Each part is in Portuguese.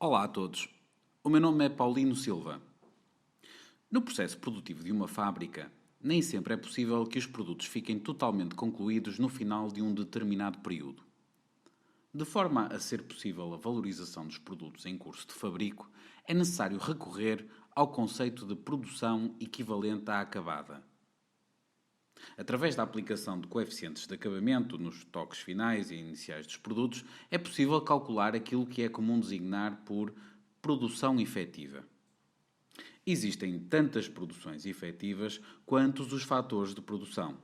Olá a todos. O meu nome é Paulino Silva. No processo produtivo de uma fábrica, nem sempre é possível que os produtos fiquem totalmente concluídos no final de um determinado período. De forma a ser possível a valorização dos produtos em curso de fabrico, é necessário recorrer ao conceito de produção equivalente à acabada. Através da aplicação de coeficientes de acabamento nos estoques finais e iniciais dos produtos, é possível calcular aquilo que é comum designar por produção efetiva. Existem tantas produções efetivas quantos os fatores de produção.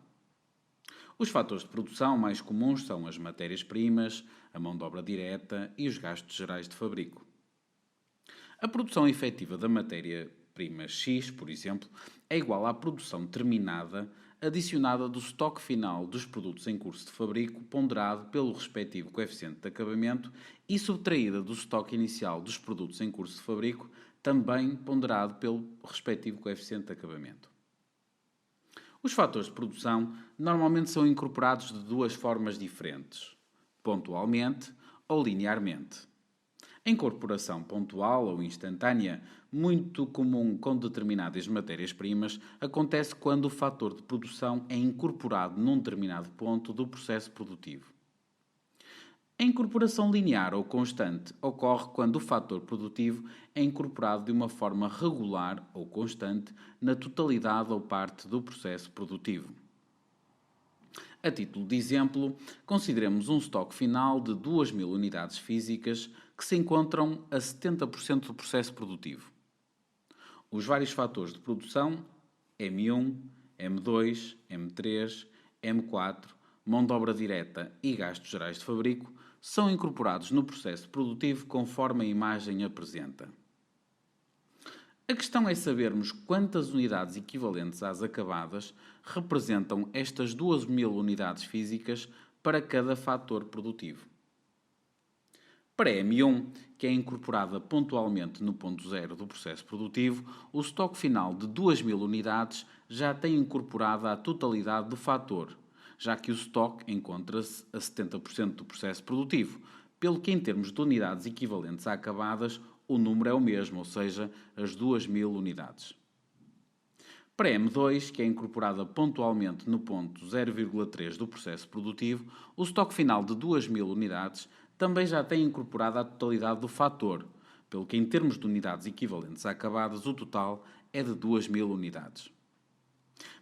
Os fatores de produção mais comuns são as matérias-primas, a mão de obra direta e os gastos gerais de fabrico. A produção efetiva da matéria-prima X, por exemplo, é igual à produção terminada adicionada do estoque final dos produtos em curso de fabrico ponderado pelo respectivo coeficiente de acabamento e subtraída do estoque inicial dos produtos em curso de fabrico, também ponderado pelo respectivo coeficiente de acabamento. Os fatores de produção normalmente são incorporados de duas formas diferentes, pontualmente ou linearmente. A incorporação pontual ou instantânea, muito comum com determinadas matérias-primas, acontece quando o fator de produção é incorporado num determinado ponto do processo produtivo. A incorporação linear ou constante ocorre quando o fator produtivo é incorporado de uma forma regular ou constante na totalidade ou parte do processo produtivo. A título de exemplo, consideremos um estoque final de 2.000 unidades físicas que se encontram a 70% do processo produtivo. Os vários fatores de produção, M1, M2, M3, M4, mão de obra direta e gastos gerais de fabrico, são incorporados no processo produtivo conforme a imagem apresenta. A questão é sabermos quantas unidades equivalentes às acabadas representam estas 2.000 unidades físicas para cada fator produtivo. Para M1, que é incorporada pontualmente no ponto zero do processo produtivo, o estoque final de 2.000 unidades já tem incorporada a totalidade do fator, já que o estoque encontra-se a 70% do processo produtivo, pelo que em termos de unidades equivalentes a acabadas, o número é o mesmo, ou seja, as 2.000 unidades. Para M2, que é incorporada pontualmente no ponto 0,3 do processo produtivo, o estoque final de 2.000 unidades também já tem incorporada a totalidade do fator, pelo que em termos de unidades equivalentes a acabadas, o total é de 2.000 unidades.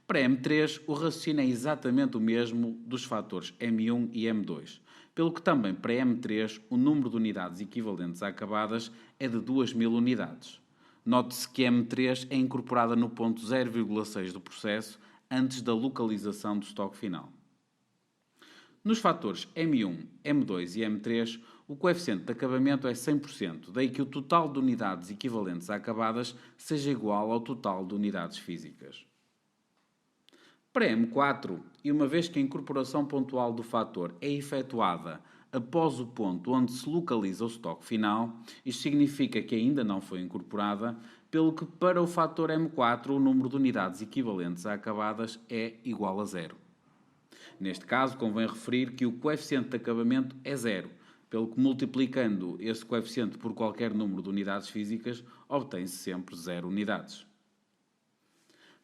Para M3, o raciocínio é exatamente o mesmo dos fatores M1 e M2, pelo que também para M3 o número de unidades equivalentes a acabadas é de 2.000 unidades. Note-se que M3 é incorporada no ponto 0,6 do processo antes da localização do estoque final. Nos fatores M1, M2 e M3, o coeficiente de acabamento é 100%, daí que o total de unidades equivalentes a acabadas seja igual ao total de unidades físicas. Para M4, e uma vez que a incorporação pontual do fator é efetuada após o ponto onde se localiza o estoque final, isto significa que ainda não foi incorporada, pelo que para o fator M4 o número de unidades equivalentes a acabadas é igual a zero. Neste caso, convém referir que o coeficiente de acabamento é zero, pelo que multiplicando esse coeficiente por qualquer número de unidades físicas, obtém-se sempre zero unidades.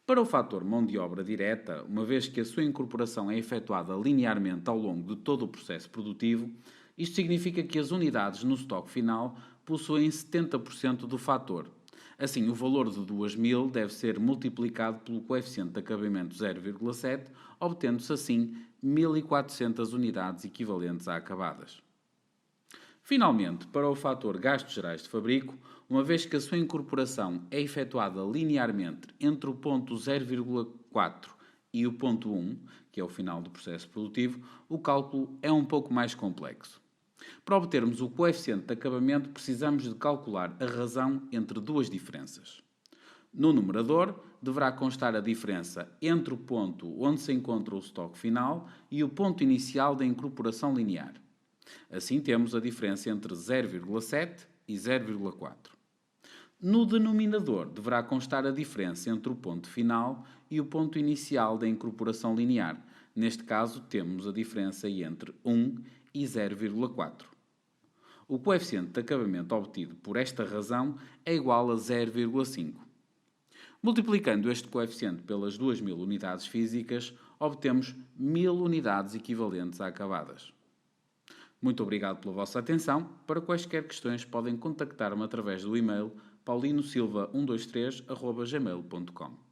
Para o fator mão de obra direta, uma vez que a sua incorporação é efetuada linearmente ao longo de todo o processo produtivo, isto significa que as unidades no estoque final possuem 70% do fator. Assim, o valor de 2.000 deve ser multiplicado pelo coeficiente de acabamento 0,7, obtendo-se assim 1.400 unidades equivalentes a acabadas. Finalmente, para o fator gastos gerais de fabrico, uma vez que a sua incorporação é efetuada linearmente entre o ponto 0,4 e o ponto 1, que é o final do processo produtivo, o cálculo é um pouco mais complexo. Para obtermos o coeficiente de acabamento, precisamos de calcular a razão entre duas diferenças. No numerador, deverá constar a diferença entre o ponto onde se encontra o estoque final e o ponto inicial da incorporação linear. Assim, temos a diferença entre 0,7 e 0,4. No denominador, deverá constar a diferença entre o ponto final e o ponto inicial da incorporação linear. Neste caso, temos a diferença entre 1 e 0,4. O coeficiente de acabamento obtido por esta razão é igual a 0,5. Multiplicando este coeficiente pelas 2000 unidades físicas, obtemos 1000 unidades equivalentes a acabadas. Muito obrigado pela vossa atenção. Para quaisquer questões podem contactar-me através do e-mail paulinosilva123@gmail.com.